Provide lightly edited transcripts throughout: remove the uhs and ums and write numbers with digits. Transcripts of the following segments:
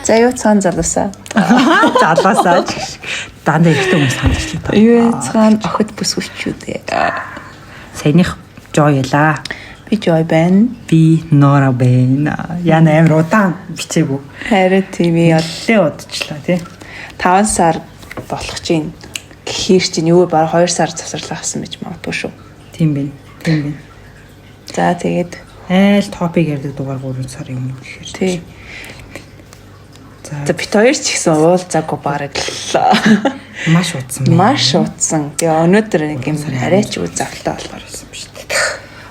За юу цаан залуусаа. Залуусаа дандаа ихтэй хүмүүс санаж л та. Юу цаан охид бүсгүйчүүд. Саяных Joy ялаа. Би Joy байна. Би Nora байна. Яна амир удаан бичээгүй. Харин тийм яллээ удажлаа тий. 5 сар болох чинь гэхэр чинь юу баг 2 сар завсарлаа гасан байж магадгүй шүү. Тийм байна. Тийм байна. За тэгээд айл топик ярьдаг дугаар 3 сарын өмнө гэхээр. Тий. За бит хоёр ч гэсэн уулзаагүй бараг л маш утсан. Маш утсан. Тэгээ өнөөдөр нэг юм арайч үе завтай болохоор байсан ба шүү дээ.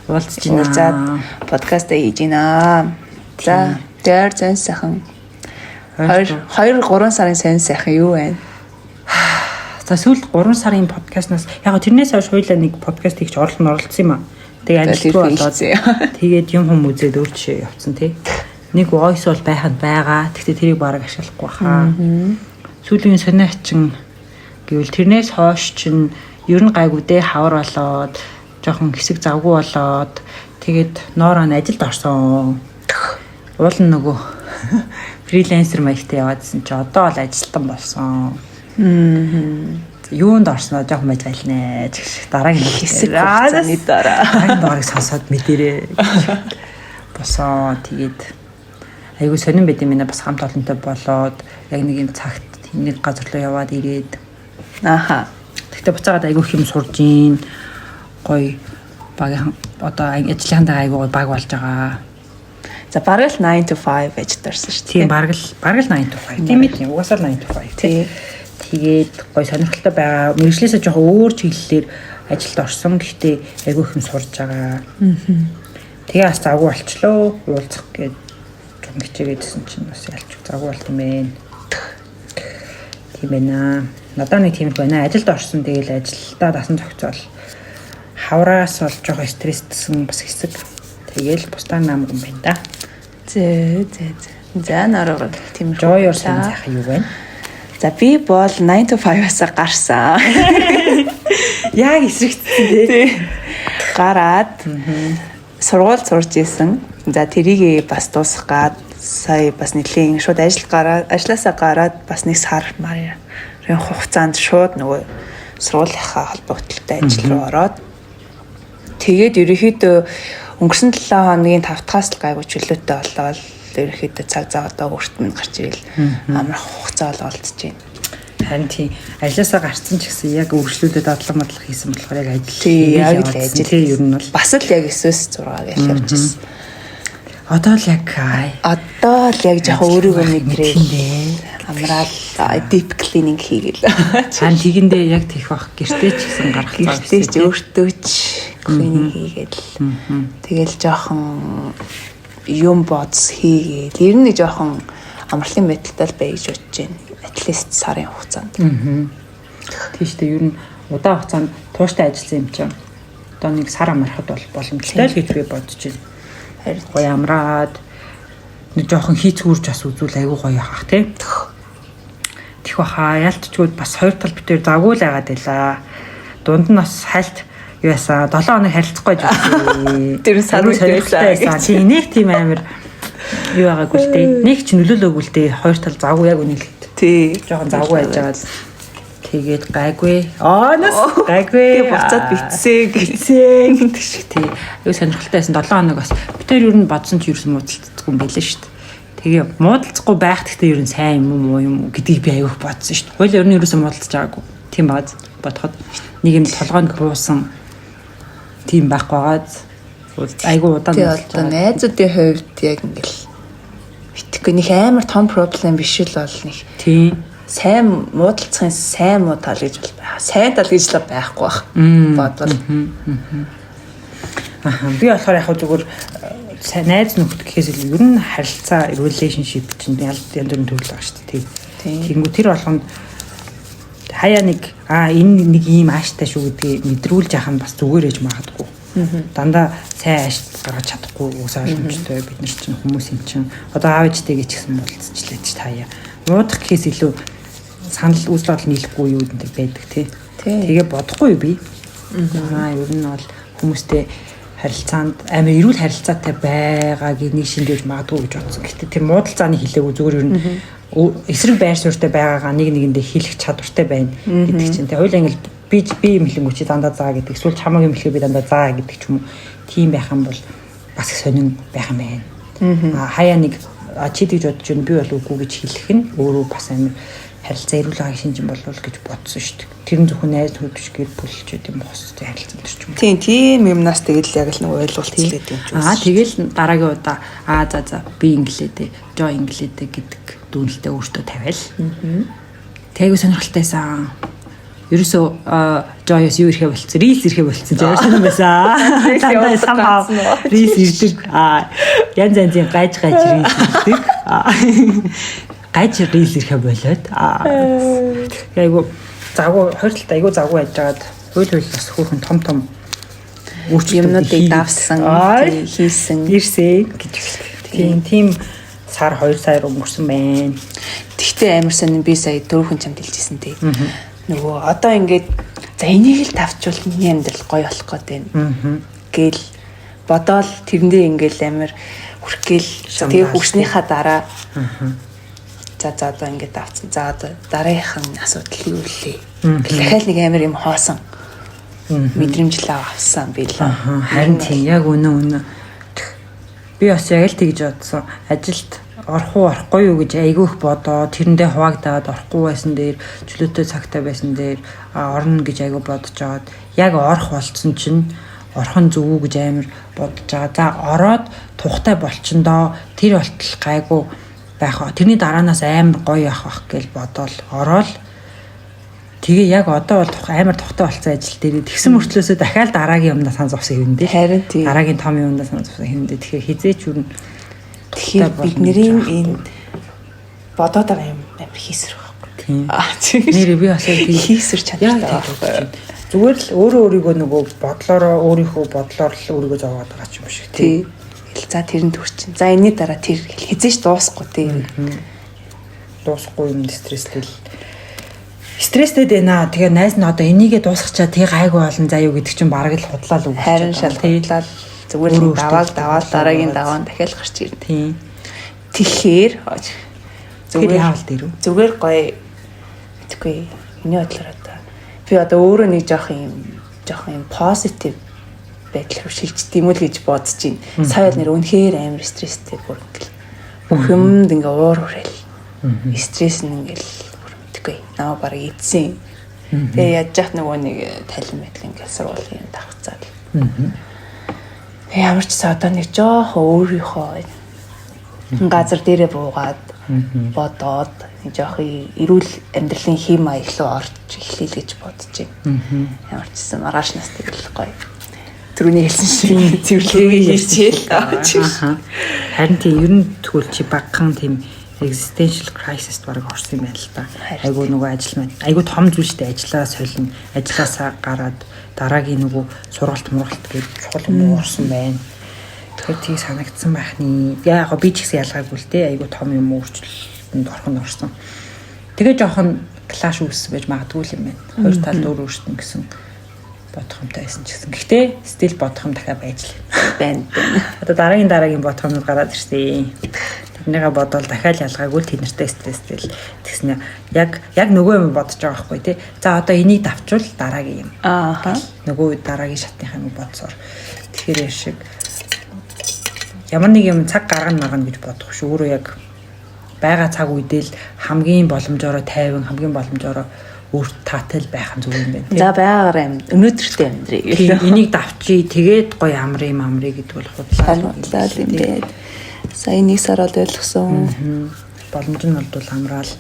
Уулзж байна. Подкаст хийж байна. За дээр зэн сайхан 2-3 сарын сайн сайхан юу байна? За сүүлд 3 сарын подкастнаас яг тэрнээс хойш хоёлаа нэг подкаст хийх оролцсон юм аа. Тэгээ ажилтгүй болоод тэгээд юм хүм үзээд өөр жишээ явцсан тий. Нэг voice бол байхад байгаа. Тэгтээ тэрийг бараг ашиглахгүй хаа. Сүүлийн сониачин гэвэл тэрнээс хойш чинь ер нь гайгүй дээр хавар болоод жоохон хэсэг завгүй болоод тэгээд Нора нь ажилд орсон. Уул нь нөгөө фрилансер маягтай яваадсэн чи одоо бол ажилтан болсон. Юунд орсноо жоохон байж байлнэ. Дараагийн хэсэг хугацааны дараа. Дараагийн сонсоод мэдэрээ. Босоо тэгээд айгуу сонирн байд юм бас хамт олонтой болоод яг нэг юм цагт нэг газар руу яваад ирээд ааха. Тэгтээ буцаагаад айгуу хэм сурж ийн гоё баг одоо ажлынхаа айгуу баг болж байгаа. За бараг л 9 to 5 ажилладарсан шүү дээ. Тийм бараг л 9 to 5. Тийм ээ угаасаа 9 to 5 тий. Тэгээд гоё сонирхолтой байгаа. Мэргэжлээсээ жоохон өөр чиглэлээр ажилд орсон. Гэхдээ айгуу хэм сурж байгаа. Тэгээ бас завгүй болчлоо. Уулзах гээд хичээгээдсэн чинь бас ялч завгүй болт юм бэ. Тийм байна. Надад нэг тийм байна. Ажилд орсон тэгэл ажилдаа дасан зохицол. Хавраас бол жоохон стресстэйсэн бас хэсэг. Тэгээл бусдаа наам юм байна да. За наруу тийм Joy орсон сайхан юу байна? За би бол 9 to 5-аас гарсан. Яг эсрэгцсэн тий. Гараад сургууль сурж исэн. За тэрийг бас дуусгах гад сая бас нэлийн шууд ажилласаа гараад бас нэг сар марын хугацаанд шууд нөгөө сургуулийнхаа холбогдлолтой ажил руу ороод тэгээд ерөнхийдөө өнгөрсөн 7 хоногийн 5 дахь л гайгүй чөлөөтэй болоод ерөнхийдөө цаг зав одоо өөрт минь гарч ирэл амар хугацаа олдож байна. Харин тийм ажилласаа гарцсан ч гэсэн яг өөрчлөлтөд дадлаг мадлах хийсэн болохоор яг ажил. Яг л ажил. Тийм ер нь бол бас л яг 9-6 гэж явчихсан. Одоо л яг жоохон өөрийгөө мэдрээ. Амраал deep cleaning хийгээл. Хан тэгэндээ яг тийх бах гэртээ ч гэсэн гарах цаг. Гэртээ ч өөртөө ч cleaning хийгээл. Тэгэл жоохон юм бодс хийгээл. Ер нь жоохон амралтын байдалтай л бай гэж бодож байна. At least сарын хугацаанд. Тийштэй ер нь удаан хугацаанд тууштай ажилласан юм чинь. Одоо нэг сар амархад бол боломжтой л гэж би бодож байна. Гоё амраад нэг жоохон хийцгүүрж бас үзүүл айгуу гоё яхах тий. Тэх баха ялтчгүй бас хоёр тал битээр завгүй л байгаад байлаа. Дунд нь бас хальт юу ясаа 7 хоног харилцахгүй байсан. Тэр сарын байсан. Тий нэг тийм амир юу байгаагүй л тий. Нэг ч нөлөөлөөгүй л тий. Хоёр тал завгүй яг үнэ л тий. Жоохон завгүй байжгаад тэгээд гайгүй. Оноос гайгүй. Буцаад битсээ гэдэг шиг тий. Юу сонирхолтой байсан 7 хоног бас битээр ер нь бодсон ч ерөөс муудалцдаггүй юм байлаа шүү дээ. Тэгээ муудалцахгүй байх гэхдээ ер нь сайн юм уу муу юм гэдгийг би аяг бодсон шүү дээ. Хойл ер нь ерөөсөө муудалцж байгаагүй. Тийм бааз бодоход нэг юм толгойд хуусан тийм байх байгаад айгу удаан болж байгаа. Найзуудын хувьд яг ингээл битгэхгүй нэг амар том проблем биш л бол нэг тийм сайн муудалцахын сайн муу тал гэж бол байх. Сайн тал гэж л байхгүй байх. Бодвол. Би болохоор яг зүгээр найз нөхд гэхээс илүү ер нь харилцаа relationship чинь янз бүрийн төрөл байгаа шүү дээ. Тэгэнгүүт тэр болгонд хаяа нэг энэ нэг ийм ааштай шүү гэдгийг мэдрүүлж яхах нь бас зүгээр ээж магадгүй. Дандаа сайн ааш гаргаж чадахгүй уусаа боломжтой бид нар чинь хүмүүс юм чинь одоо аав ээжтэйгээ ч гэсэн болцчихлээ ч таяа. Муудах гэхээс илүү санал үүсэл нийлэхгүй юу гэдэг байдаг тий. Тэгээ бодохгүй би. Ер нь бол хүмүүстэй харилцаанд амар эрүүл харилцаатай байгааг нэг шинжлэж магадгүй гэж бодсон. Гэхдээ тэр муудалцааны хэлээгүй зүгээр ер нь эсрэг байр суурьтай байгаагаа нэг нэгэндээ хэлэх чадвартай байна гэдэг чинь. Тэгээ хоёулаа ингээл би юм хэлэнгүү чи дандаа заа гэдэг. Эсвэл чамаг юм хэлэхэд би дандаа заа гэдэг ч юм уу. Тийм байх юм бол бас сонин байх юм байна. Хаяа нэг чи гэж бодож байна би бол үгүй гэж хэлэх нь өөрөө бас амар харилцаа эрүүл байгааг шинжин болвол гэж бодсон шүү дээ. Тэр нь зөвхөн найз нөхдөж гэр бүлч гэдэг юм хостой харилцан төрч юм. Тийм юмнаас тэгэл яг л нэг ойлголт хэлээд юм чинь. Тэгэл дараагийн удаа за би инглидээ, жоо инглидээ гэдэг дүүнэлтэд өөртөө тавиал. Тэйгүү сонирхолтойсан. Ерөөсөө жоёс юу ирэхэ болцсон, рилс ирэхэ болцсон ч яарсан юм байсан. Дандаа самхаа рилс ирдэг. Янз янзын гаж рилс ирдэг. Гаж рилс ирэхэ болоод. Айгу загуу хоёрталт айгу загуу яжгаад хууль бас хөөхөн том өөрчлөлтүүдийг давсан, хийсэн, ирсэн гэж хэлдэг. Тийм сар 2 сар өнгөрсөн байна. Тэгтээ амар сонин би сая дөрөвхөн чамд хэлжсэн тий. Нөгөө одоо ингээд за энийг л тавчвал миний амьдрал гоё болох гээд байна. Гэл бодоол тэрэндээ ингээд амар хүрхгээл тэгээ хүрснийхаа дараа за одоо ингээд авцсан. За одоо дараагийнхан асуудал юу лээ. Дахиад нэг амар юм хоосон. Мэдрэмжлээ авсан билээ. Харин тийм яг үнэ. Би бас яг л тэгж бодсон. Ажилд орох уу орохгүй юу гэж айгүйх бодоо тэрэндээ хуваагдаад орохгүй байсан дээр чөлөөтэй цагтай байсан дээр орно гэж айгүй бодож жаад яг орох болцсон чинь орхон зөв үү гэж амар бодож байгаа. За ороод тухтай болчиндоо тэр болтол гайгүй байх. Тэрний дараанаас амар гоё явах гэж бодоол ороод тэгээ яг одоо бол амар тухтай болцсон ажил дээр тэгсэн мөртлөөсөө дахиад дараагийн юмнаас санаа зовсон юм дээ. Харин тийм. Дараагийн том юмнаас санаа зовсон юм дээ. Тэгэхээр хизээч юу тэгэхээр бидний энэ бодоод байгаа юм амар хийсэр байхгүй. Тийм. Нэр би бас хийсэр чаддаг. Зүгээр л өөрийгөө нөгөө өөрийнхөө бодлоор л өөрийгөө зовоод байгаа ч юм шиг тийм. За тэр нь төрчин. За энэний дараа тэр хизээч дуусахгүй тийм. Дуусахгүй юм стресстэй байна. Тэгээ найз нь одоо энийгээ дуусгачаа тэг гайгүй болно заа юу гэдэг чинь бараг л худлаа л үг. Харин шалгуулаад зүгээр л даваад дараагийн даваан дахиад гарч ирнэ. Тийм. Тэгэхээр зүгээр яавал дээр үү? Зүгээр гоё мэдгүй. Миний бодлоор одоо би одоо өөрөө нэг жоох юм позитив байдал руу шилждэг юм уу гэж бодож байна. Сая нэр үнэхээр амар стресстэй бүр ингээл бүх юмд ингээ уур хүрээл. Стресс нь ингээл бүр мэдгүй. Наа бараг ийдсэн. Тэгээ яаж яах нөгөө нэг талин мэтлэн ингээл сургуулийн давхцаал. Ямар ч одоо нэг жоох өөрийнхөө газар дээрээ буугаад бодоод нэг жоох эрүүл амьдралын хэм маяг руу орж эхлэе гэж бодож байна. Ямар ч гэсэн маргааш нас тэгэл гоё. Түрүүний хэлсэн шиг цэвэрлэгээ хийчихээ. Харин тийм ер нь тэгвэл чи багхан тийм existential crisis-д бараг орсон юм байна л та. Айгу нөгөө ажил маань айгу том зүйлтэй ажиллаа солино. Ажилласаа гараад дараагийн нөгөө сургалт гэж чухал юм уурсан байна. Тэгэхээр тийг санагдсан байх нь. Яг би ч гэсэн ялгаагүй л дээ. Айгу том юм өөрчлөлтөнд орсон. Тэгээ жоохон клаш үүссэн байж магадгүй юм байна. Хоёр талд өөр өөртөө гэсэн бодох юмтай байсан ч гэсэн. Гэхдээ стил бодох юм дахиад байж л байна. Одоо дараагийн бодох юмуд гараад ирсэн. Тэрнийгээ бодвол дахиад ялгаагүй л тэднэртэй стресстэй л тэгснэ. Яг нөгөө юм бодож байгаа байхгүй тий. За одоо энийг давчвал дараагийн юм. Нөгөө дараагийн шатных юм бодсоор. Тэгэхээр яшиг ямар нэг юм цаг гаргана гэж бодох шүү. Өөрөө яг байгаа цаг үедээ л хамгийн боломжоор тайван, хамгийн боломжоор өөрт таатай байх нь зөв юм байна. За байгаагаар юм. Өнөөдөртөө амьдрий. Энийг давчий тэгээд гоё амрыг гэдэг бол худлаа юм дээ. Сая нэг сар бол ойлгосон. Боломж нь бол амраал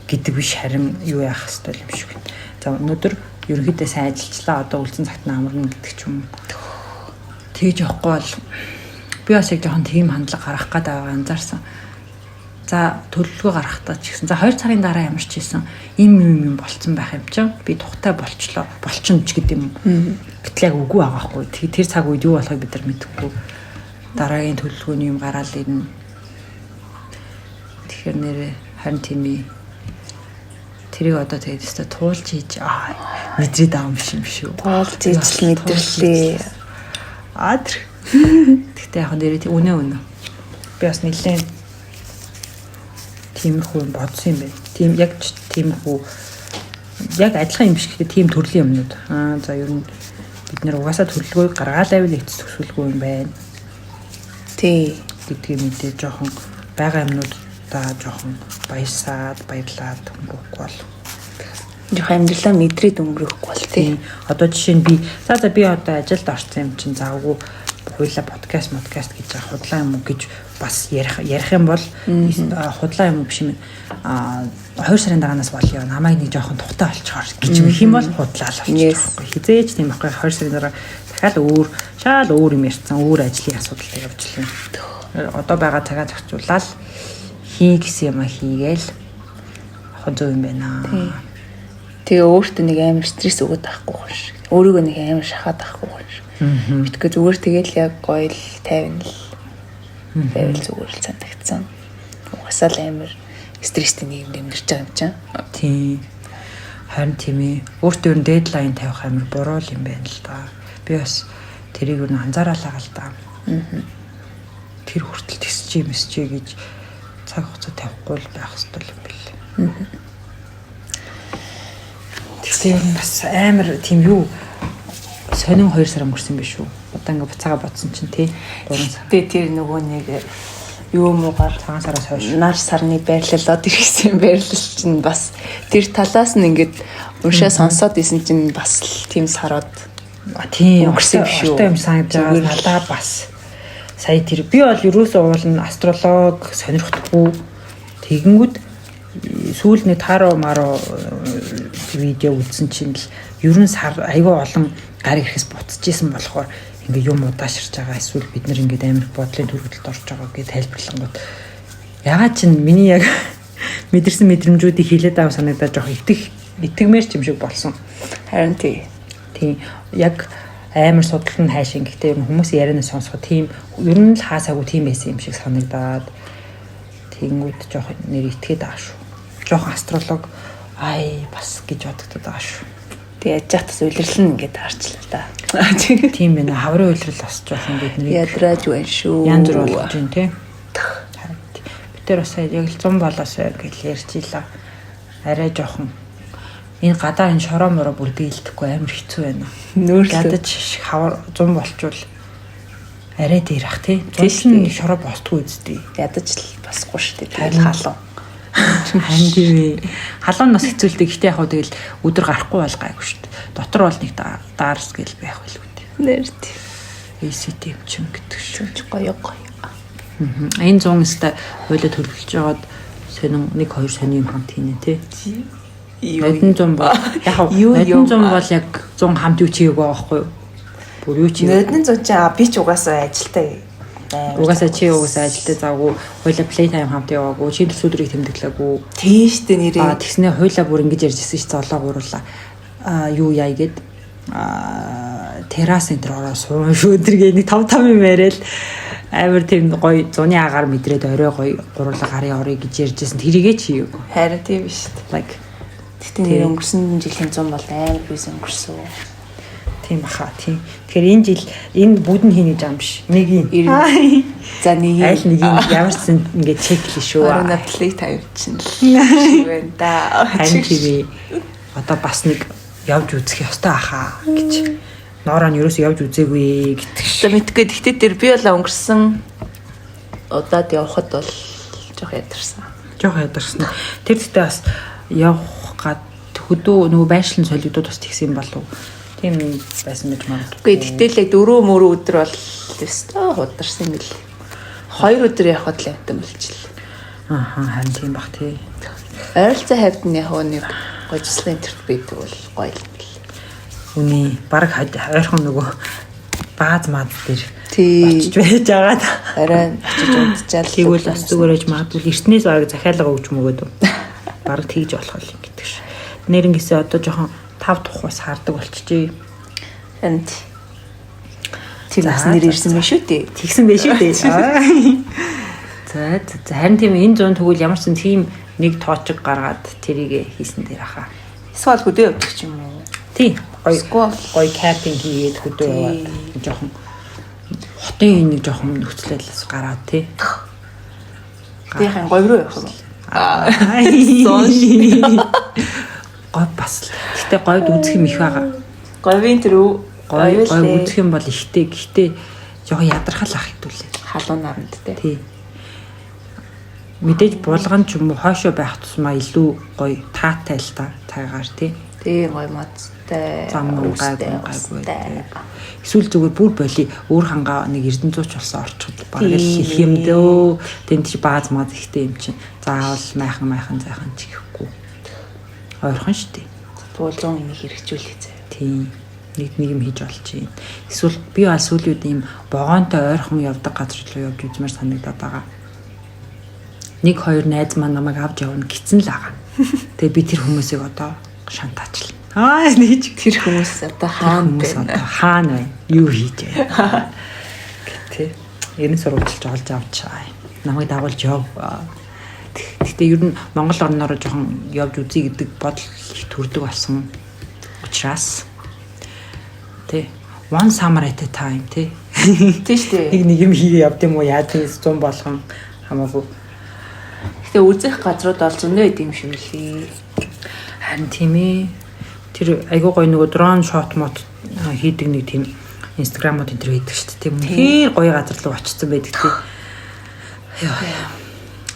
гэдэг биш харин юу яах хэвээр юм шиг байна. За өнөөдөр ерөнхийдөө сайн ажиллажлаа. Одоо үлдсэн цагт амарна гэдэг ч юм. Тэгж явахгүй бол би бас яг жоохон тийм хандлага гаргах гээд байгаа анзаарсан. За төлөвлөгөө гаргахтаа ч гэсэн за 2 цагийн дараа ямар ч хийсэн юм болцсон байх юм чинь би тухтай болчихно ч гэдэг юм. Гэтэл яг үгүй байгаа хгүй. Тэр цаг үед юу болохыг бид нар мэдэхгүй. Дараагийн төлөвлөгөөний юм гараал ирнэ. Тэгэхээр нэрээ харин тийм тэрийг одоо тэгээд өстө туулж хийж мэдрээд байгаа юм шиг шүү. Туулж хийж мэдэрлээ. Тэр Гэхдээ яг нэрээ үнэ. Би бас нэлээд тиймэрхүү бодсон юм байна. Тийм яг тиймэрхүү яг адилхан юм биш гэхдээ тийм төрлийн юмнууд. За ер нь бид нэр угаасаа төлөвлөгөө гаргаал авил эцэс төсвөлгүй юм байна. Тий. Гэдгийг мэдээ жоохон байгаа юмнуудаа жоохон баярлаад өнгөрөхгүй бол. Жоохон амьдралаа мэдрээд өнгөрөхгүй бол тий. Одоо жишээ нь би би одоо ажилд орсон юм чинь завгүй хуйла подкаст гэж худлаа юм уу гэж бас ярих юм бол худлаа юм уу биш юм. 2 сарын дараанаас болё. Намайг нэг жоохон тухтай болчихоор гэж юм бол худлаа л болчихгүй. Хизээж тийм байхгүй 2 сарын дараа дахиад шал өөр юм ярьсан. Өөр ажлын асуудалтай явжлаа. Одоо байгаа цагаа зохицуулаад хий гэсэн юм хийгээл хонцоо юм байна. Тэгээ өөртөө нэг амар стресс өгöd байхгүй хүн шиг. Өөрийгөө нэг амар шахаад байхгүй хүн шиг. Битгөө зүгээр тэгэл яг гоё л тайван л байвал зүгээр л санагдсан. Угасаа л амар стресстэй нийгэмд амьдарч байгаа юм чинь. Тийм. Харин тийм ээ. Өөртөө ер нь дедлайн тавих амар буруу юм байна л да. Би бас тэрийг юу анзаараалаа л да. Тэр хүртэл тэсчээ гэж цаг хугацаа тавихгүй л байх ёстой юм бэл. Тэгэхээр бас амар тийм юу сонин 2 сар өнгөрсөн биш үү? Одоо ингээ буцаага бодсон чинь тий 3 сар. Тэгээ тэр нөгөө нэг юу муугаар цагаан сараас хойш нар сарны байрлалууд ирсэн байрлал чинь бас тэр талаас нь ингээд уншаа сонсоод исэн чинь бас л тийм сарууд тийм өнгөрсөн биш үү? Ортой юм санагдаж байгаа надаа бас сая тэр би бол ерөөсөө уулна астролог сонирхдаггүй тэгэнгүүт сүүлний таро маро видео үзсэн чинь л ер нь сар айгүй олон гар ирэхээс буцажсэн болохоор ингээ юм удааширч байгаа эсвэл бид нэр ингээ амар бодлын төрөлд орж байгаа гэж тайлбарлангууд ягаад чинь миний яг мэдэрсэн мэдрэмжүүдийг хилээд авах санагдаад жоох итгэмээр ч юм шиг болсон. Харин тий. Яг амар судалт нь хайшин гэхдээ ер нь хүмүүс ярианаас сонсоход тийм ер нь л хаасаагүй тийм байсан юм шиг санагдаад тэгэнгүүт жоох нэр итгээд байгаа шүү. Жоох астролог бас гэж бодогдод байгаа шүү. Тэгээ яж хатас үйлэрлэн ингээд харчлаа да. Тийм байна. Хаврын үйлрэл бас жоох юм бид нэр ядрааж байна шүү. Янз бүр болж байна тий. Бид тэр бас яг л 100 болоосоо гэж ярьчихлаа. Арай жоохон энэ гадаа энэ шороо мороо бүр дийлдэхгүй амар хэцүү байна. Ядаж хавар 100 болчвол арай дээр ах тий. Тийш шороо босдгүй үстэй. Ядаж л басгүй шүү дээ. Тэгэл халуун. Харин тийм халуун нас хэцүүлдэг. Гэхдээ яг хөө тэгэл өдөр гарахгүй бол гайгүй шүү дээ. Дотор бол нэг даарс гэл байх байлгүй дээ. Нэр тий. ECT юм чим гэдэг шүү. Гоё. Энэ 100 өстэй хойлоо төлөвлөж жагаад сонин 1-2 сони юм хамт хийнэ тий. Нодон 100 бол яг нодон 100 бол яг 100 хамт юу чигээг байгаа байхгүй юу? Бүр юу чигээг. Нодон 100 чи би ч угаасаа ажилтаа. Угаасаа ажилтаа завгүй хойлоо плей тайм хамт яваагүй. Чи төсвөрийг тэмдэглээгүй. Тийштэй нэрээ. Тэгснээ хойлоо бүр ингэж ярьжсэн чи золоо гууруулаа. Юу яа гээд террас центр ороо суун шүүдэргээ нэг 5 юм яриад амар тийм гоё зуны агаар мэдрээд орой гоё гурлаа гарын орё гэж ярьжсэн. Тэрийгээ чи юу? Харин тийм биш үү? Like тэгтээ нэр өнгөрсөн жилийн 100 бол амар бис өнгөрсөн. Тийм баха тийм. Тэгэхээр энэ жил энэ бүгд нь хийнэ жам биш. Нэг юм. За нэг юм. Аль нэг юм ямар ч зэн ингээд чеклээ шүү. Орона плей тавьчихна л. Байна да. Харин тийм. Одоо бас нэг явж үзэх ёстой ахаа гэж. Ноороо нь ерөөсөө явж үзээгүй гэдэг. За мэдгүй. Тэгтээ тэр би бол өнгөрсөн удаад явхад бол жоох ядарсан. Тэр тэгтээ бас явах гад хөдөө нөгөө байшлын солигдууд бас тэгсэн болов. Тийм байсан гэж магадгүй. Гэхдээ тэгтэл яг 4 өдөр бол өстой хударсан гэл. 2 өдөр явхад л амтан болчихлоо. Харин тийм бах тий. Ойролцоо хавьд нь яг нэг гожислын төрт байдаг бол гоё л. Үний баг ойрхон нөгөө бааз маад дээр очиж байж байгаа. Арай очиж унтчаал. Тэгвэл бас зүгээрэж магадгүй эртнээс баг захиалга өгч мөгөөд. Баг тэгж болох юм гэдэг ш. Нэрнгээсээ одоо жоохон 5 тухаас хардаг болчихжээ. Энд тийм бас нэр ирсэн байх шүү дээ. Тэгсэн байх шүү дээ. За харин тийм энэ 100 тэгвэл ямар ч тийм нэг тоочиг гаргаад тэрийг хийсэн дээр хаа. Эсвэл хөдөө явдаг ч юм уу. Тийм. Гоё кемпинг хийгээд хөдөө яваад жоохон хотын нэг жоохон нөхцөлөөс гараад тий. Тэхэн говь руу явах юм. Говь бас. Гэтэ говьд үзэх юм их байгаа. Говийн тэр говь үзэх юм бол ихтэй. Гэхдээ жоохон ядархал ах хэвдүүлээ. Халуун наранд тий. Мэдээж булган ч юм уу хойшоо байх тусмаа илүү гоё таатай л та тайгаар тий. Тэгээ гоё модтай. Зам гайгүй. Эсвэл зүгээр бүр боли өөр хангаа нэг Эрдэнэзууч болсон орчход бараг л их юм дөө. Тэн чи бааз маад ихтэй юм чинь. Заавал майхан зайхан ч ихгүй. Ойрхон штий. Буулган энийг хэрэгжүүлээ заяа. Тийм. Нэг юм хийж болж байна. Эсвэл би бас сүүлийн үед ийм богоонтой ойрхон явдаг газар руу явж үзмээр санагдаад байгаа. Нэг хоёр найз маань намайг авч явна гисэн л байгаа. Тэгээ би тэр хүмүүсийг одоо шантаачлаа. Нэг тэр хүмүүс одоо хаана вэ? Юу хийж байна? Гэтэ ерэн сурвалжилж олж авчаа. Намайг дагуулж яв. Гэхдээ ер нь Монгол орноор жоохон явж үзье гэдэг бодол их төрдөг болсон учраас тий one summer at a time тий. Тийш тий. Нэг юм хийе явд юм уу яад нь 100 болгон хамаагүй. Гэтэ үзэх газрууд бол зөндөө идэм шиг лээ. Харин тийм ээ. Тэр айгуу гоё нөгөө дрон шот мод хийдэг нэг тийм инстаграмууд энэ төр хийдэг шүү дээ. Тийм үнэхээр гоё газар руу очсон байдаг тий.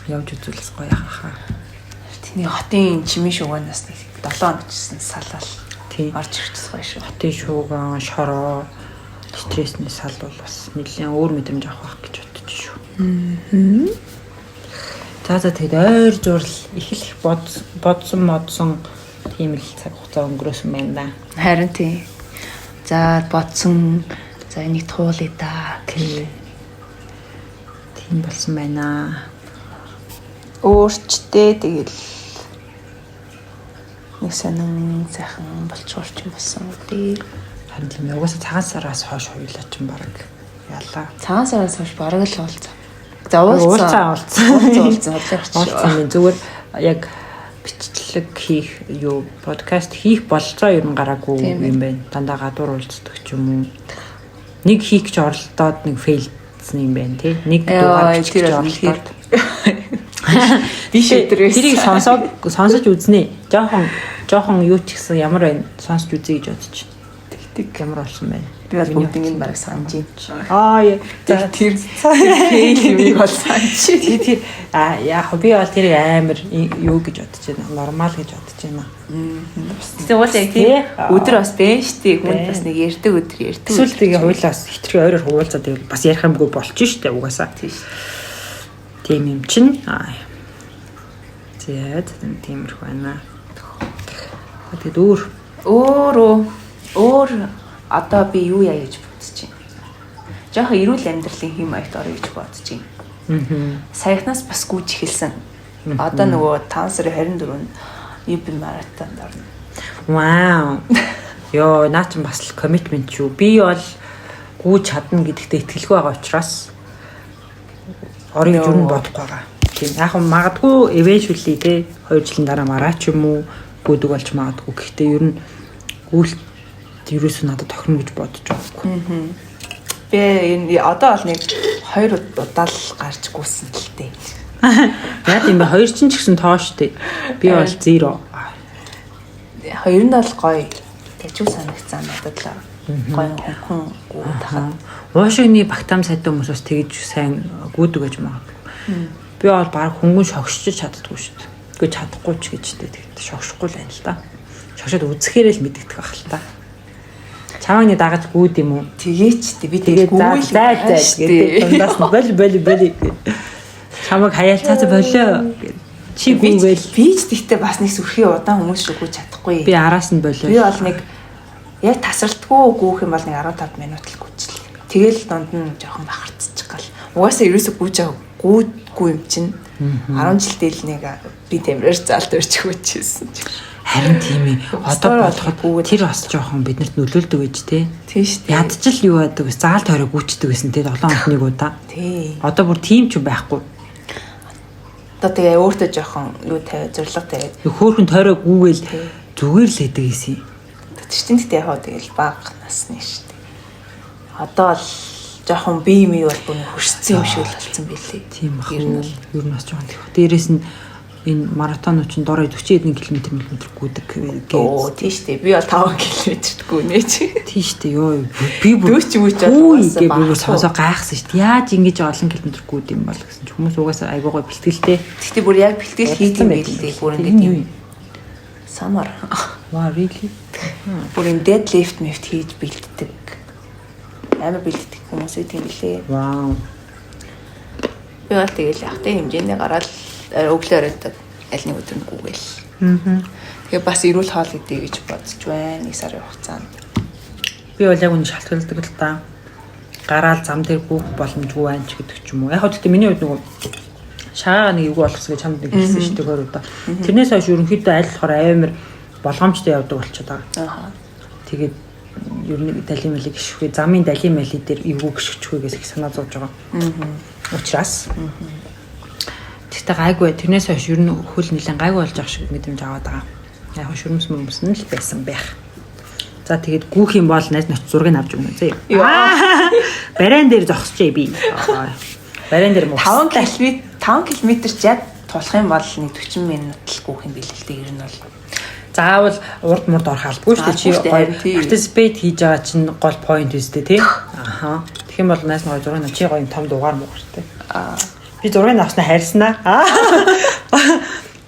Явж үзүүлээс гоё хаа. Тэний хотын чимээ шуганаас нэг 7 хоног чсэн салаал. Тийм. Орж ирчихсэн гоё шүү. Хотын шууган, шороо, стрессний сал бол бас нэлээд өөр мэдрэмж авах гэж бодож шүү. За тэгээд ойр зурл их л бодсон модсон тийм л цаг хугацаа өнгөрөөсөн байна да. Харин тийм. За бодсон за энийг туулъя да. Тийм болсон байна. Өөрчтэй тэгэл нэг сонин сайхан болчуурч юм болсон үү. Харин тийм угаасаа цагаан сараас хойш хоёулаа ч юм баг ялаа. Цагаан сараас хойш бараг л уулзсан. За уулзсан. Зүгээр яг бичлэг хийх юу подкаст хийх болцоо ер нь гараагүй юм байна. Дандаа гадуур уулздаг ч юм уу. Нэг хийх гэж оролдоод нэг фейлдсэн юм байна тий. Нэг дугаар бичих гэж оролдоод. Биш өдрөөс. Тэрийг сонсож үзнэ. Жохон юу ч гэсэн ямар байна сонсож үзье гэж бодож байна. Тэг ямар болсон байна. Би бол бүгдийг баг санаж байна. За тэр фейл юм бол санаж. Тэр яг би бол тэр амар юу гэж бодож байна. Нормал гэж бодож байна. Тэгсэн бол яг тийм өдөр бас байна шүү дээ. Хүнд бас нэг ярддаг өдөр ярддаг. Эсвэл тэгээ хоёлаас хитрхи ойроор хуулцаад байвал бас ярих юмгүй болчих шүү дээ угаасаа. Тийм юм чинь. Тэгээд тиймэрхүү байна. Тэгээд өөр одоо би юу яа гэж бодож байна. Жохо эрүүл амьдралын хэм маягт орё гэж бодож байна. Саяхнаас бас гүйж эхэлсэн. Одоо нөгөө 5 сарын 24-нд UP маратонд орно. Вау. Йоо, наа чи бас commitment шүү. Би бол гүйж чадна гэдэгтээ итгэлгүй байгаа учраас орё гэж юу бодохгүй байгаа. Тийм яг магадгүй eventually те 2 жилийн дараа мараач юм уу гүйдэг болж магадгүй. Гэхдээ ер нь гүйлт ерөөсөө надад тохирно гэж бодож байгаа. Би энэ одоо бол нэг 2 удаа л гарч гүйсэн л дээ. Яг юм бэ 2 ч гэсэн тоо штэ. Би бол 0. Хоёр нь бол гоё. Тэгж үү санагцсан надад л гоё хөнгөн гүйдахад. Уушигны бактам сайтай хүмүүс бас тэгж сайн гүйдэг гэж магадгүй. Би бол баг хөнгөн шогшиж чаддаггүй шүү дээ. Үгүй чадахгүй ч гэж тэгээд шогшихгүй л байна л да. Шогшоод үзэхээрээ л мэддэгдэх байх л та. Чавааны дагаж гүйд юм уу? Тэгээч би тэгээд гүйл зай гэдэг. Дундаас боли. Чамаг хаяалцаа болоо. Чи гүйгээл би ч тэгтээ бас нэг сүрхий удаан хүмүүс шиг гүйж чадахгүй. Би араас нь болоо. Би бол нэг яг тасралтгүй гүйх юм бол нэг 15 минут л гүйжлээ. Тэгэл дунд нь жоохон бахарцчих гал. Угаасаа ерөөсө гүйж гүйдгүй юм чинь 10 жилдээ л нэг би тэмрээр заалт өрчих хүчээсэн. Харин тийм ээ. Одоо бодоход тэр бас жоохон биднэрт нөлөөлдөг гэж тий. Тийм шүү дээ. Ядчил юу байдаг вэ? Заалт хорой гүйчдэг гэсэн тий 7 хоног нэг удаа. Тий. Одоо бүр тийм ч байхгүй. Одоо тэгээ өөртөө жоохон юу тавиад зориг тавиад. Хөөхөн тойроо гүүгээл зүгээр л хэдэг гэсэн. Тэгтээ яг тэгэл баг насны шүү дээ. Одоо л жоохон бие мэй бол бүр хөшсөн юм шиг л болсон билээ. Тийм баг. Ер нь бас жоохон тийм. Дээрээс нь энэ маратонууд чинь дорой 40 хэдэн км гүйдэг гэж. Оо тийш дээ. Би бол 5 км гүнэ чи. Тийш дээ. Йоо. Би бүр дөөч юм уу гэж би сонсоо гайхсан шүү дээ. Яаж ингэж олон километр гүйд юм бол гэсэн чи хүмүүс угаасаа айгуу гой бэлтгэлтэй. Гэхдээ бүр яг бэлтгэл хийх юм байлээ. Бүр ингэ тийм. Самар. Wow, really? Бүр юм deadlift мэфт хийж бэлддэг. Амар бэлддэг хүмүүсээ тийм лээ. Wow. Би бол тэгэл ахтай хэмжээний гараад өглөө өрөөдөг аль нэг өдөр нүгэл. Тэгээ бас эрүүл хоол идэ гэж бодож байна. Нэг сарын хугацаанд. Би бол яг үн шалтгаалдаг л та. Гараал зам дээр гүөх боломжгүй байна ч гэдэг ч юм уу. Яг хөө гэхдээ миний хувьд нөгөө шаагаа нэг эвгүй болгос гэж чамд хэлсэн шүү дээ өөрөө. Тэрнээс хойш ерөнхийдөө аль болохоор амар болгоомжтой явдаг болчиход байгаа. Тэгээд ер нь далийн малыг гიშвээ замын далийн мали дээр эвгүй гიშгчхүйгээс их санаа зовж байгаа. Учраас тэгтээ гайгүй тэрнээс хойш ер нь хөл нэлен гайгүй болж байгаа шиг мэдрэмж аваад байгаа. Яг шүрмс мөмс нь л байсан байх. За тэгээд гүүх юм бол найз ноц зургийг авч өгнө зөө. Барайн дээр зогсчээ би. Барайн дээр 5 км ч яг тулах юм бол нэг 40 минут л гүүх юм билээ л дээ ер нь бол. Заавал урд мурд орох албагүй шүү дээ. Чи гоё participate хийж байгаа чинь гол point үстэй тий. Аха. Тэгэх юм бол найз нохой зургийг чи гоё том дугаар муугартай. Би зургийг авснаа хайрснаа.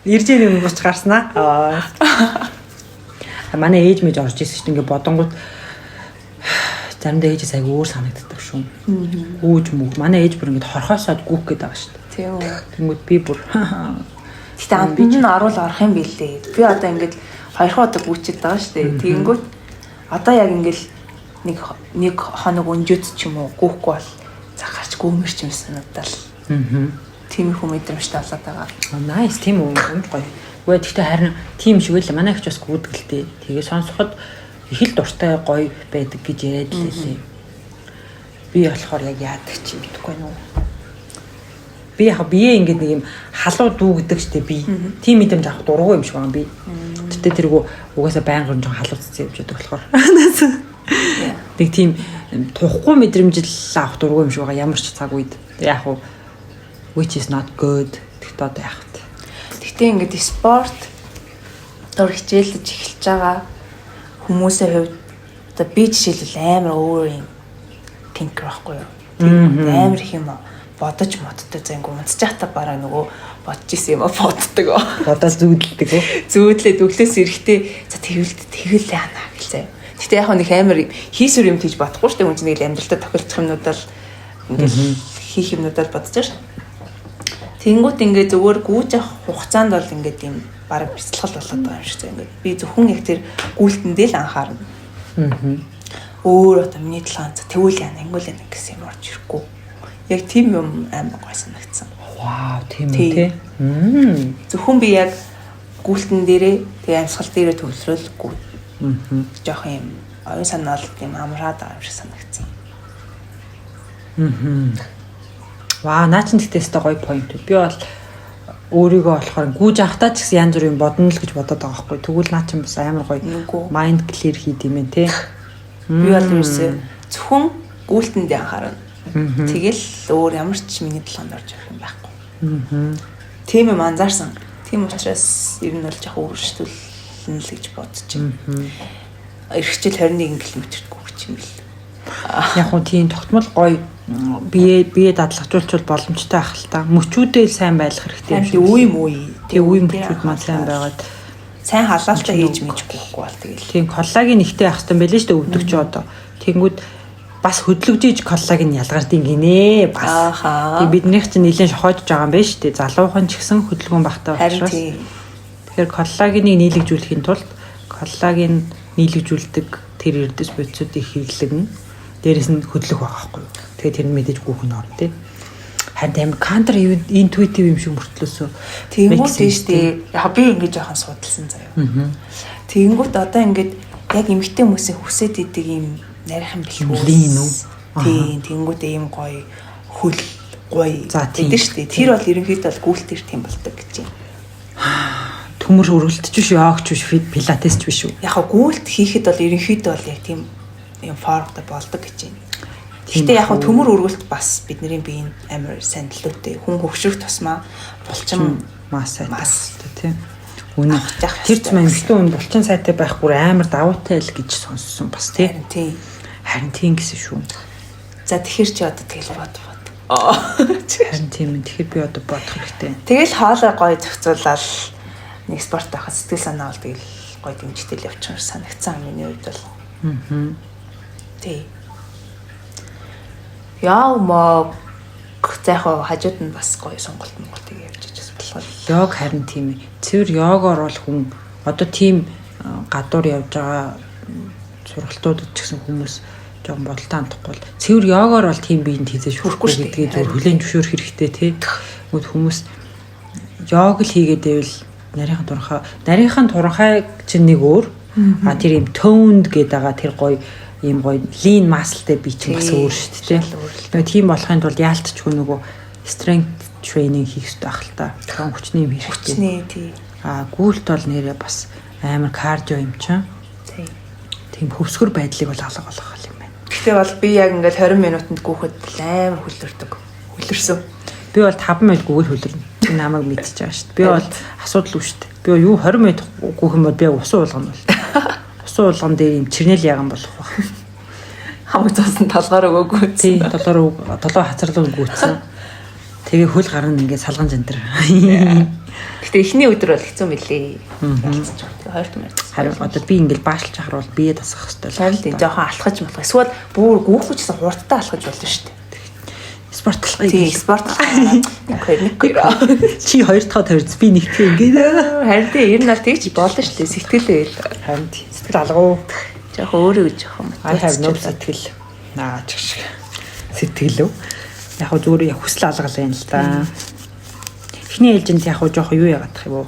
Ирж ийм гоч гарснаа. Манай ээж мэж орж ирсэн чинь ингээ бодонгууд заримдаа ээжээс аяг өөр санагддаг шүү. Үүж мөг. Манай ээж бүр ингээ хорхоосоод гүүх гээд байгаа шүү дээ. Тийм үү. Тэнгүүд би бүр Гэтэ би ч оруул орох юм билээ. Би одоо ингээд 2 удаа гүйчээд байгаа шүү дээ. Тэгэнгүүт одоо яг ингээл нэг хоног өнжөөд ч юм уу гүүхгүй бол захарч гүмэрч юм санагдал. Тийм их мэдрэмжтэй болоод байгаа. Nice тийм үү. Гоё. Гэхдээ тэгтээ харин тийм шиг л манай их ч бас гүйдэг л дээ. Тэгээ сонсоход их л дуртай гоё байдаг гэж яриад л лээ. Би болохоор яг яадаг чи мэдэхгүй нүү. Би яг бие ингээд нэг юм халуу дүүгдэг штэ би. Тийм мэдрэмж авах дурггүй юм шиг байна би. Тэгтээ тэргүү угаасаа байнгын жоо халууцсан юм жидэг болохоор. Нэг тийм тухгүй мэдрэмж л авах дурггүй юм шиг байгаа ямар ч цаг үед. Яг уу which is not good тэгтээ одоо яах вэ? Тэгтээ ингээд спорт дор хичээлж эхэлж байгаа хүмүүсийн хувьд одоо би жишээлбэл амар өөр юм тинкер байхгүй юу? Амар их юм бодож модтой зангу унцчаата бараа нөгөө бодож исэн юм боддог. Бодож зүүдлдэг үү? Зүүдлээд өглөөс эрэхтэй за тэгэл яана гэл заяа. Гэтэ яг нэг амар хийсвэр юм тийж бодохгүй шүү дээ. Хүн чинь нэг амьдралтад тохиолдох юмнууд л ингээл хийх юмнуудаар бодож шүү. Тэнгүүт ингээд зөвөр гүйж авах хугацаанд бол ингээд юм бараг бяцлал болоод байгаа юм шиг заяа. Ингээд би зөвхөн яг тэр гүйлтэндээ л анхаарна. Өөр одоо миний талаан за тэгвэл яана ингүүл яана гэсэн юм орж ирэхгүй. Яг тийм юм амар гой санагдсан. Вау, тийм үү те. Зөвхөн би яг гүйлтэн дээрээ тэгээ амьсгал дээрээ төвлөрөлгүй. Жоох юм оюун санаал тийм амраад байгаа юм шиг санагдсан. Ваа, наа чин тэгтээстэй гоё point. Би бол өөрийгөө болохоор гүйж авахтаа ч гэсэн янз бүрийн бодно л гэж бодоод байгаа байхгүй. Тэгвэл наа чин бас амар гоё mind clear хийд юм ээ те. Би бол ерөөсөө зөвхөн гүйлтэндээ анхаарна. Тэгэл өөр ямар ч миний талаанд орж ирэх юм байхгүй. Тийм юм анзаарсан. Тийм учраас ер нь бол жоохон өөрчлөлтөн л гэж бодож байна. Иргэжил 21 км-т гүйч юм бэл. Яг нь тийм тогтмол гоё бие дадлагжуулах боломжтой ах л та. Мөчүүдээ сайн байлгах хэрэгтэй юм шиг. Үе юм уу? Тэг үе мөчүүд маань сайн байгаад сайн халаалтаа хийж мэжгүйхгүй бол тэгэл. Тийм коллагийн ихтэй ах хэвтан байлээ шүү дээ өвдөг ч одоо. Тэнгүүд бас хөдлөгжиж коллагийн ялгардыг гинэ бас. Тэг биднийх чинь нэлээд шохоож байгаа юм байна шүү дээ. Залуухан ч гэсэн хөдөлгөөн багтаа учраас. Тэгэхээр коллагийг нийлэгжүүлэхийн тулд коллагийг нийлэгжүүлдэг тэр эрдэс бодисуудыг хэрэглэгнэ. Дээрээс нь хөдлөх байгаа байхгүй юу. Тэгээ тэр нь мэдээж гүүх нь орно тий. Харин амар counter intuitive юм шиг мөртлөөсөө. Тэнгүүт тийш тий. Яг би ингэж яхан судалсан заяа. Тэнгүүт одоо ингэж яг эмэгтэй хүмүүсийн хүсэж идэг юм нарийнхан бэлгүүс. Тий. Тэнгүүтээ юм гоё хөл гоё гэдэг шүү дээ. Тэр бол ерөнхийдөө бол гүйлтэр тийм болдог гэж юм. Төмөр өргөлтч биш яагч биш пилатес ч биш үү. Яг гүйлт хийхэд бол ерөнхийдөө бол яг тийм юм формтой болдог гэж байна. Гэтэ яг хөө төмөр өргөлт бас бидний биеийн амар сайн төлөвтэй. Хүн хөвшрөх тусмаа булчин мас тийм. Үнэ тэр ч мэнгэлтэн үн булчин сайтай байх бүр амар давуутай л гэж сонссон бас тийм. Харин тийм гэсэн шүү. За тэгэхээр чи одоо тэгэл бод. Харин тийм ээ. Тэгэхээр би одоо бодох хэрэгтэй. Тэгэл хоолой гоё зохицуулаад нэг спорт авах сэтгэл санаа бол тэгэл гоё дэмжтэл явчихсан санагцсан миний хувьд бол. Тий. Яа мог зайхаа хажууд нь бас гоё сонголт монголтыг явж ижсэн болохоор йог харин тийм ээ. Цэвэр йогоор бол хүн одоо тийм гадуур явж байгаа сургалтуудад ч гэсэн хүмүүс жоохон бодолтой хандахгүй бол цэвэр йогоор бол тийм биеинд хийжээж хүрэхгүй гэдгийг зөв хүлээн зөвшөөрөх хэрэгтэй тий. Тэгвэл хүмүүс йог л хийгээд байвал нарийнхан туранхай чинь нэг өөр тэр юм toned гэдэг байгаа тэр гоё ийм гоё lean muscle-тэй бие чинь бас өөр шүү дээ. Нөгөө тийм болохын тулд яалтчгүй нөгөө strength training хийх хэрэгтэй ах л та. Гон хүчний юм хийх хэрэгтэй. Хүчний тий. Гүйлт бол нэрээ бас амар кардио юм чинь. Тий. Тийм хөвсгөр байдлыг бол алга болгох юм байна. Гэхдээ бол би яг ингээд 20 минутанд гүөхөд амар хөлөрдөг. Хөлөрсөн. Би бол 5 минут гүгэл хөлөрнө. Чи намайг мэдчихэж байгаа шүү дээ. Би бол асуудал үү шүү дээ. Би юу 20 минут гүөх юм бол би усан уулгана бол. Усан уулган дээр юм чирнэл яган болох баг. Хамаг цаасан толгоор өгөөгүй. Тий, толгоо хацарлаг гүйтсэн. Тэгээ хөл гарна ингээд салган зэнтэр. Гэтэ эхний өдөр бол хэцүү мөлий. Хоёр түмэр. Харин одоо би ингээд баашлж ахаар бол бие тасах хэрэгтэй. Харин тийм жоохон алхаж болох. Эсвэл бүр гүөхвчсэн хурдтай алхаж болно шүү дээ. Спорт алхах. Тийм, спорт алхах. Чи хоёр дахь төрөц би нэгтгэе ингээд. Харин тийм ер нь бол тэгж болно шүү дээ. Сэтгэлээ. Харин сэтгэл алгуу. Жоохон өөрөө жоохон. I have no сэтгэл. Чигш. Сэтгэл үү? Яг хөө зүгээр хүсэл алгалаа юм л да. Эхний ээлжинд яг хөө жоох юу яагаад тах юм уу?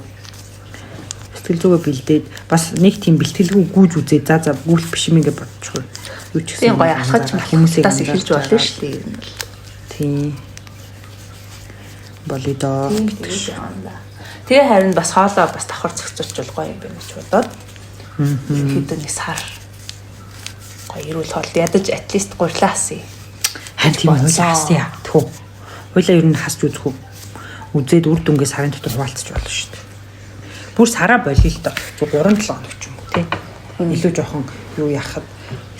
Сэтгэл зүгөө бэлдээд бас нэг тийм бэлтгэлгүй гүйж үзээ. За гүйлт биш юм ингээд бодчихгүй. Юу ч гэсэн гоё алхаж хүмүүсээс эхэлж болно шүү дээ ер нь. Тийм. Болидоо. Тэгээ харин бас хоолоо бас давхар зохицуулж гоё юм байна гэж бодоод. Хэд нэг сар гоё эрүүл хоол ядаж at least гурлаас. Харин тийм хасъя. Тхүү. Хойлоо ер нь хасч үзэх үү. Үзээд үр дүнгээ сарын дотор хуваалцаж болно шүү дээ. Бүр сараа болиё л доо. 3-7 хоног ч юм уу тий. Илүү жоохон юу яхад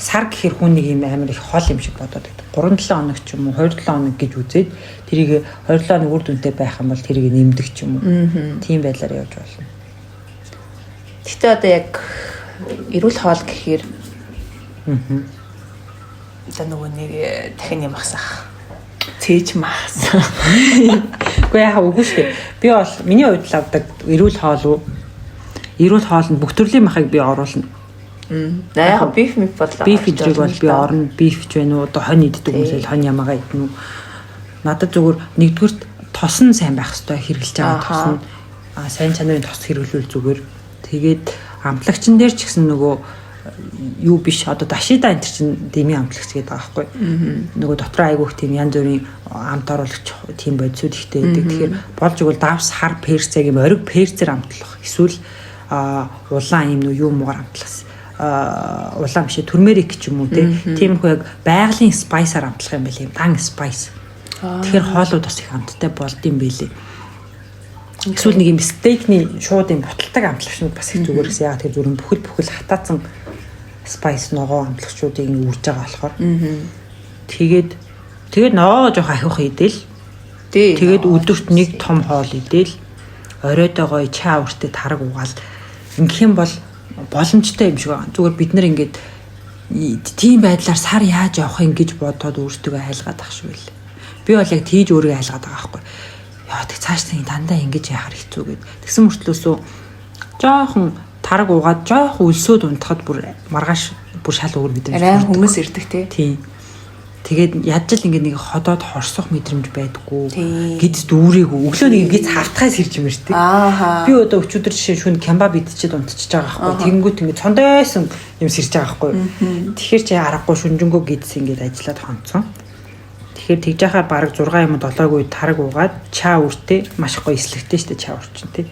сар гэхэр хүн нэг юм амар их хол юм шиг бодоод байдаг. 3-7 хоног ч юм уу 2-7 хоног гэж үзээд тэрийг 2-7 хоног үр дүнтэй байх юм бол тэрийг нэмдэг ч юм уу. Тийм байдлаар явж болно. Гэтэ одоо яг эрүүл хоол гэхээр за нөгөө нэг дахин юм ахсах. Цээж махс. Үгүй яа үгүй шүү дээ. Би бол миний хувьд л авдаг эрүүл хоол уу. Эрүүл хоолнд бүх төрлийн махыг би оруулна. Яг биф мэт бодлоо. Биф идрийг бол би орно. Биф ч байна уу. Одоо хонь иддэг хүмүүс л хонь ямаагаа идэнэ үү. Надад зүгээр нэгдүгürt тос нь сайн байх хэрэгтэй хэрэглэж байгаа тос нь. Сайн чанарын тос хэрэглүүл зүгээр. Тэгээд амтлагчин дээр ч гэсэн нөгөө юу биш одоо дашида энэ чинь дэмий амтлагч гэдэг байгаа байхгүй. Нөгөө дотроо айгүйх тийм янз бүрийн амт оруулагч тийм бодисуд ихтэй байдаг. Тэгэхээр болж игэл давс хар перцэг юм ориг перцээр амтлах. Эсвэл улаан юм юу муугар амтлах. Улаан биш турмерик ч юм уу тийм их яг байгалийн спайсаар амтлах юм байл юм. Дан спайс. Тэгэхээр хоолууд бас их амттай болд юм байлээ. Эсвэл нэг юм стейкний шууд юм буталдаг амтлагчнууд бас их зүгээр гэсэн. Яг тэр зүрэн бүхэл хатаацсан спайс ногоо амтлагчдыг үрж байгаа болохоор. Тэгээд ногоо жоох ахиух идэл. Тэгээд өдөрт нэг том хоол идэл. Оройдоо гоё чаа үртэй тараг угаал. Ингэх юм бол боломжтой юм шиг байна. Зүгээр бид нар ингээд тийм байдлаар сар яаж явах юм гэж бодоод өөртөө айлгаад ах шиг байл. Би бол яг тийж өөрийгөө айлгаад байгаа байхгүй. Яа тэг цааш нь дандаа ингэж яхаар хэцүү гэд. Тэгсэн мөртлөөсөө жоохон тараг угаад жоохон өлсөөд унтахад бүр маргааш бүр шал өөр мэдрэмж. Арай хүмүүс ирдэг тий. Тийм. Тэгээд яаж л ингэ нэг ходоод хорсох мэдрэмж байдггүй. Гиз дүүрээгүй. Өглөө нэг гиз хавтахаас ирж юм штий. Би одоо өчигдөр жишээ шүн кембаб идчихэд унтчихж байгаа байхгүй. Тэнгүүт ингэ цондойсон юм сэрж байгаа байхгүй. Тэгэхээр чи аргагүй шүнжэнгөө гиз ингэ ажиллаад хонцсон. Тэгэхээр тэгж яхаар бараг 6 юм 7-г тараг угаад чаа үртэй маш гоё эслэгтэй штэ чаа урчин тий.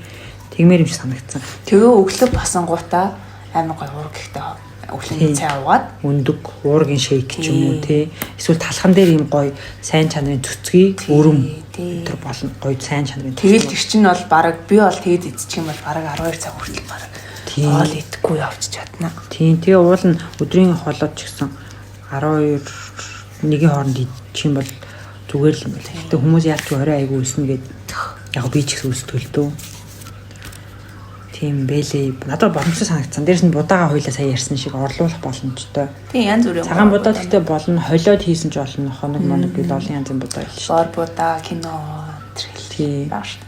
Тэгмээр юм шиг санагдсан. Тэгээ өглөө босонгуудаа амар гоё ураг ихтэй өглөөний цай уугаад өндөг уургийн шейк ч юм уу тий. Эсвэл талхан дээр ийм гоё сайн чанарын цөцгий өрөм тэр болно. Гоё сайн чанарын. Тэгэл тэр чинь бол баг би бол тэгэд эзчих юм бол баг 12 цаг хүртэл баг хоол идэхгүй явчих чадна. Тийм тэгээ уул нь өдрийн хоолой ч гэсэн 12 1-ийн хооронд идчих юм бол зүгээр л юм байна. Гэтэ хүмүүс яаж ч орой айгу өснө гэд яг би ч гэсэн өсдгөл дөө. Тийм бэлээ. Надад боломжтой санагдсан. Дээрс нь будаага хоёлаа сая ярьсан шиг орлуулах боломжтой. Тийм янз бүрийн. Цагаан будаа гэхдээ болно. Холиод хийсэн ч болно. Хоног моног гэл олон янзын будаа хэлж шүү. Бор будаа, кино тийм баг шүү.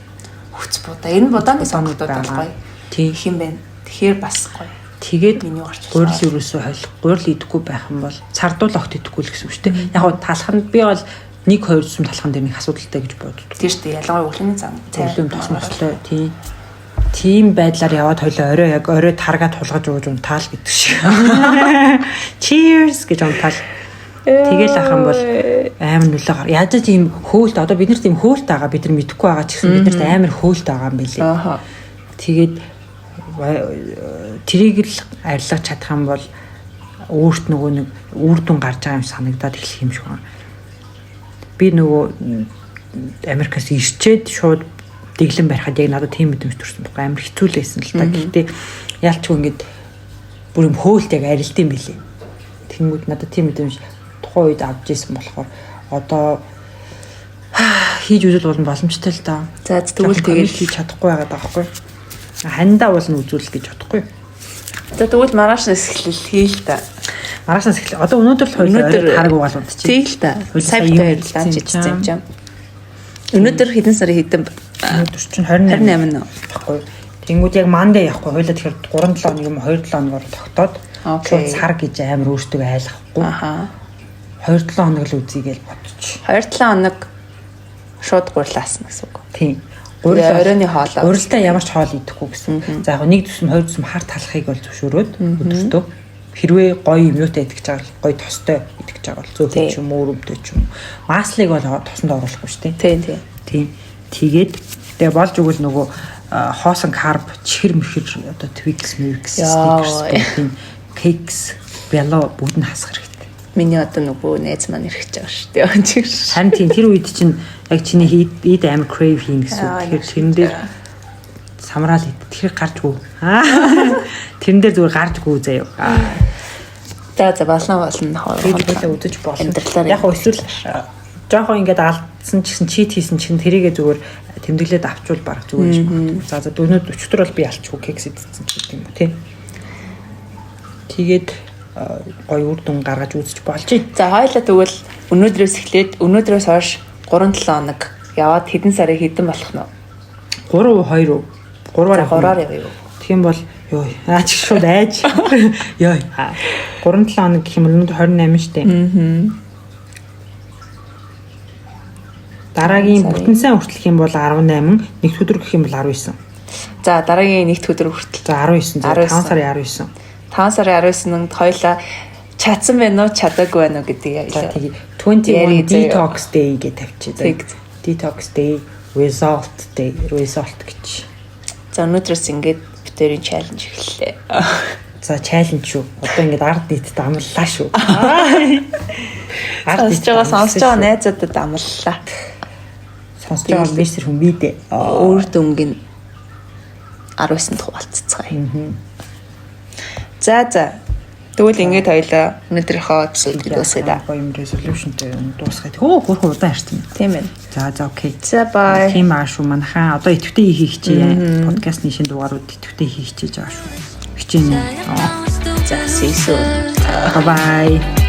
Хүч будаа. Энэ будааны сонгодод гоё. Тийм их юм байна. Тэгэхээр бас гоё. Тэгээд гурил юусоо холих. Гурил идэхгүй байх юм бол цардуул огт идэхгүй л гэсэн үг шүү дээ. Яг гоо талханд би бол 1-2 зүм талхан дээр нэг асуудалтай гэж боддог. Тийм шүү дээ. Ялангуяа өглөөний зам. Өглөө тосмослоо тийм. Тийм байдлаар яваад хойлоо орой таргаад тулгаж ууж унтаал гэдэг шиг. Cheers гэж унтаал. Тэгэл ах юм бол амар нүлээ гар. Яаж ч ийм хөөлт одоо бид нарт ийм хөөлт байгаа бид нар мэдэхгүй байгаа ч гэсэн бид нарт амар хөөлт байгаа юм билээ. Аа. Тэгээд трийг л арилгаж чадах юм бол өөрт нөгөө нэг үр дүн гарч байгаа юм санагдаад эхлэх юм шиг байна. Би нөгөө Америкаас ирчээд шууд дэглэн барихад яг надад тийм мэдрэмж төрсөн байхгүй амар хэцүү л байсан л та. Гэхдээ яалчгүй ингээд бүр юм хөөлт яг арилт юм билээ. Тэнгүүд надад тийм мэдрэмж тухайн үед авч ирсэн болохоор одоо хийж үзэл болно боломжтой л да. За тэгвэл тэгээд хийж чадахгүй байгаа даахгүй. Хандаа болно үзүүл гэж бодохгүй. За тэгвэл маргаашнаас эхлэл хий л да. Маргаашнаас эхлэл одоо өнөөдөр л хоёул хараг угаал унтчих. Тийм л да. Сайн баярлалаа ч гэсэн юм жаа. Өнөөдөр хэдэн сарын хэдэн өнөөдөр чинь 28 нь баггүй. Тэнгүүд яг мандаа явахгүй. Хойлоо тэгэхээр 3-7 хоног юм 2-7 хоногор тогтоод шууд сар гэж амар өөртөө айлгахгүй. Аха. 2-7 хоног л үзье гэж бодчих. 2-7 хоног шууд гурлаасна гэсэн үг. Тийм. Оройны хоолой. Уралдаа ямар ч хоол идэхгүй гэсэн. За яг 1 зүсм 2 зүсм хар талахыг бол зөвшөөрөөд өдөртөө хэрвээ гоё юм юутай идэх гэж байгаа бол гоё тостой идэх гэж байгаа бол зөөхөн ч юм уу өрөмтэй ч юм. Маслыг бол тоосонд оруулахгүй шүү дээ. Тийм. Тэгээд тэгээ болж өгвөл нөгөө хоосон карб, чихэр мэхэр одоо Twix, Snickers, cakes, бело бүгд нь хасах хэрэгтэй. Миний одоо нөгөө найз маань ирэх гэж байгаа шүү дээ. Харин тийм тэр үед чинь яг чиний eat амар crave хийн гэсэн. Тэгэхээр тэрэн дээр самраал ид. Тэр гарчгүй. Тэрэн дээр зүгээр гарчгүй заяа. За болно хоороо. Тэгээд үзэж болно. Амьдралаар яг эсвэл жоохон ингээд алдсан ч гэсэн чит хийсэн чинь тэрийгээ зүгээр тэмдэглээд авчвал баг зүгээр юм байна. За өнөөдөр 40 бол би алчгүй кекс идсэн ч гэдэг юм уу тий. Тэгээд гоё үр дүн гаргаж үзэж болж байна. За хоёлаа тэгвэл өнөөдрөөс эхлээд өнөөдрөөс хойш 3-7 хоног яваад хэдэн сарын хэдэн болох нь 3-2 явъя. Тийм бол ёо аач шууд айж ёо 3-7 хоног гэх юм бол 28 штэ. Дараагийн бүтэн сайн хүртэлх юм бол 18, нэгд өдөр гэх юм бол 19. За дараагийн нэгд өдөр хүртэл. За 19. 5 сарын 19. 5 сарын 19-нд хоёлаа чадсан байна уу, чадаагүй байна уу гэдгийг ярьлаа. Тэгээ 21 detox day гэж тавьчих. Detox day, result гэж. За өнөөдрөөс ингээд битэрийн challenge эхэллээ. За challenge шүү. Одоо ингээд ард нийтэд амллаа шүү. Сонсож байгаа найзуудад амллаа. Сонсож байгаа бишэр хүн бий дээ. Өөр дөнгөнд 19-нд хуваалццгаая. За. Тэгвэл ингээд хоёлаа өнөөдрийнхөө эпизод дуусгая да. Гоё юм resolutionтэй дуусгая. Хөрхөн удаан харсан. Тийм ээ. За окей. За bye. Тийм аа шүү манайхаа одоо идэвхтэй хийх хичээ. Подкастны шинэ дугаарууд идэвхтэй хийх хичээж байгаа шүү. Хичээнэ. За see you soon. Bye.